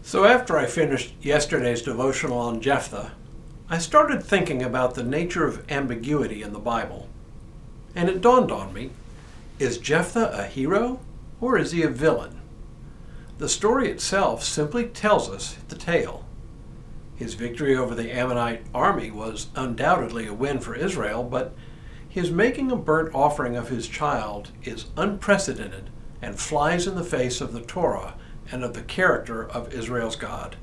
So after I finished yesterday's devotional on Jephthah, I started thinking about the nature of ambiguity in the Bible. And it dawned on me, is Jephthah a hero or is he a villain? The story itself simply tells us the tale. His victory over the Ammonite army was undoubtedly a win for Israel, but his making a burnt offering of his child is unprecedented and flies in the face of the Torah and of the character of Israel's God.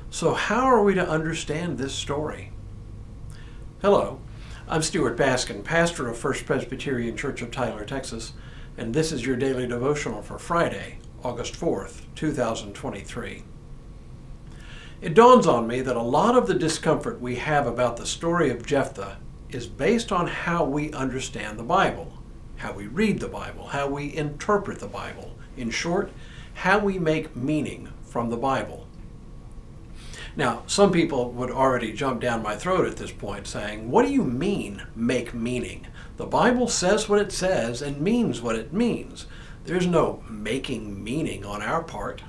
So how are we to understand this story? Hello, I'm Stuart Baskin, pastor of First Presbyterian Church of Tyler, Texas, and this is your daily devotional for Friday, August 4th, 2023. It dawns on me that a lot of the discomfort we have about the story of Jephthah is based on how we understand the Bible, how we read the Bible, how we interpret the Bible. In short, how we make meaning from the Bible. Now, some people would already jump down my throat at this point saying, what do you mean, make meaning? The Bible says what it says and means what it means. There's no making meaning on our part.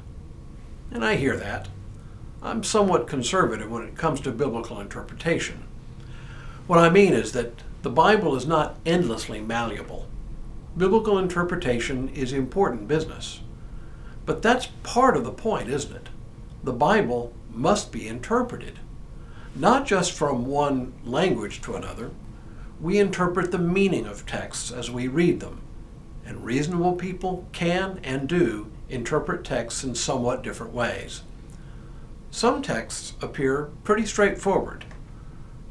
And I hear that. I'm somewhat conservative when it comes to biblical interpretation. What I mean is that the Bible is not endlessly malleable. Biblical interpretation is important business. But that's part of the point, isn't it? The Bible must be interpreted, not just from one language to another. We interpret the meaning of texts as we read them, and reasonable people can and do interpret texts in somewhat different ways. Some texts appear pretty straightforward.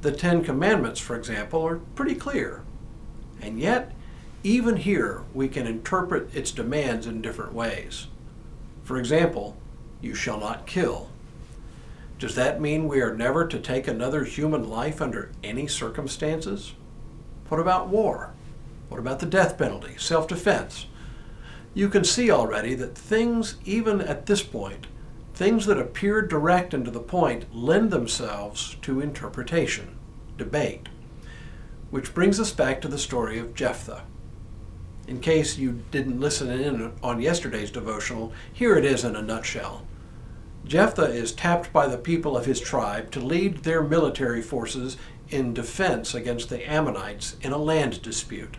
The Ten Commandments, for example, are pretty clear. And yet, even here, we can interpret its demands in different ways. For example, you shall not kill. Does that mean we are never to take another human life under any circumstances? What about war? What about the death penalty, self-defense? You can see already that things, even at this point, things that appear direct and to the point, lend themselves to interpretation, debate. Which brings us back to the story of Jephthah. In case you didn't listen in on yesterday's devotional, here it is in a nutshell. Jephthah is tapped by the people of his tribe to lead their military forces in defense against the Ammonites in a land dispute.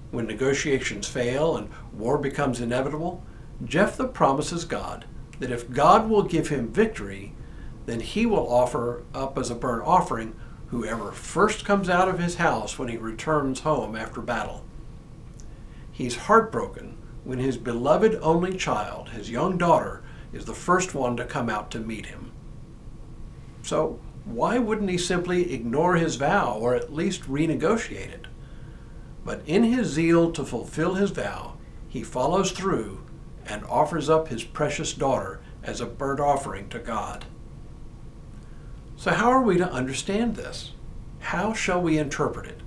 When negotiations fail and war becomes inevitable, Jephthah promises God that if God will give him victory, then he will offer up as a burnt offering whoever first comes out of his house when he returns home after battle. He's heartbroken when his beloved only child, his young daughter, is the first one to come out to meet him. So why wouldn't he simply ignore his vow or at least renegotiate it? But in his zeal to fulfill his vow, he follows through and offers up his precious daughter as a burnt offering to God. So how are we to understand this? How shall we interpret it?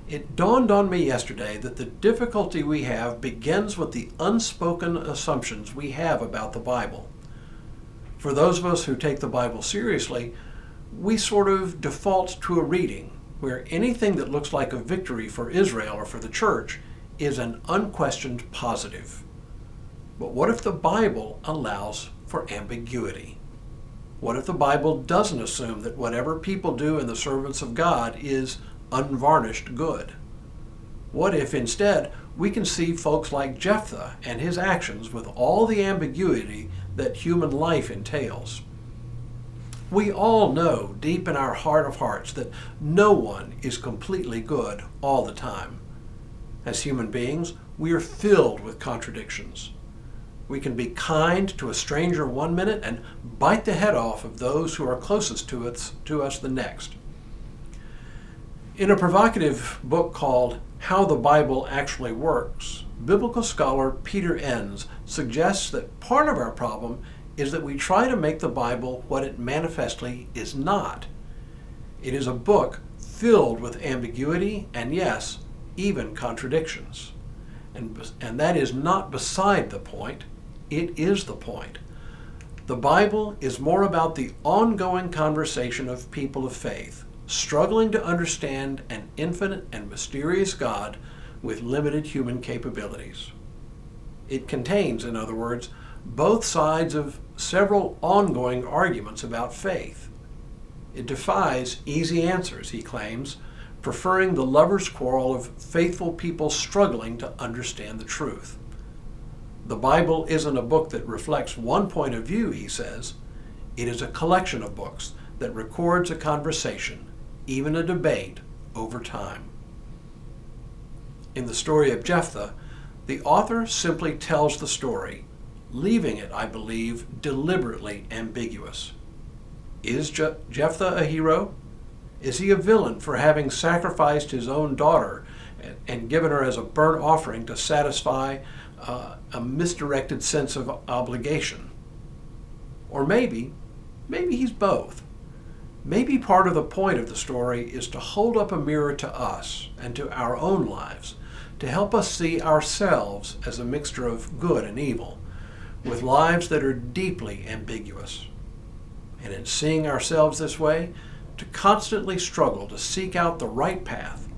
It dawned on me yesterday that the difficulty we have begins with the unspoken assumptions we have about the Bible. For those of us who take the Bible seriously, we sort of default to a reading where anything that looks like a victory for Israel or for the church is an unquestioned positive. But what if the Bible allows for ambiguity? What if the Bible doesn't assume that whatever people do in the service of God is unvarnished good? What if instead we can see folks like Jephthah and his actions with all the ambiguity that human life entails? We all know deep in our heart of hearts that no one is completely good all the time. As human beings, we are filled with contradictions. We can be kind to a stranger one minute and bite the head off of those who are closest to us the next. In a provocative book called How the Bible Actually Works, biblical scholar Peter Enns suggests that part of our problem is that we try to make the Bible what it manifestly is not. It is a book filled with ambiguity and, yes, even contradictions. And that is not beside the point, it is the point. The Bible is more about the ongoing conversation of people of faith, struggling to understand an infinite and mysterious God with limited human capabilities. It contains, in other words, both sides of several ongoing arguments about faith. It defies easy answers, he claims, preferring the lover's quarrel of faithful people struggling to understand the truth. The Bible isn't a book that reflects one point of view, he says. It is a collection of books that records a conversation, even a debate, over time. In the story of Jephthah, the author simply tells the story, leaving it, I believe, deliberately ambiguous. Is Jephthah a hero? Is he a villain for having sacrificed his own daughter and given her as a burnt offering to satisfy a misdirected sense of obligation? Or maybe he's both. Maybe part of the point of the story is to hold up a mirror to us and to our own lives, to help us see ourselves as a mixture of good and evil, with lives that are deeply ambiguous. And in seeing ourselves this way, to constantly struggle to seek out the right path,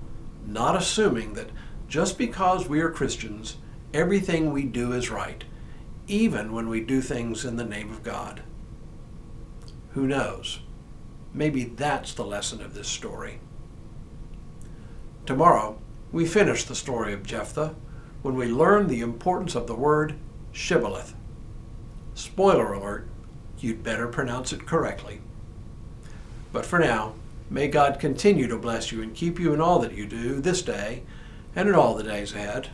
not assuming that just because we are Christians, everything we do is right, even when we do things in the name of God. Who knows? Maybe that's the lesson of this story. Tomorrow, we finish the story of Jephthah when we learn the importance of the word shibboleth. Spoiler alert, you'd better pronounce it correctly. But for now, may God continue to bless you and keep you in all that you do this day and in all the days ahead.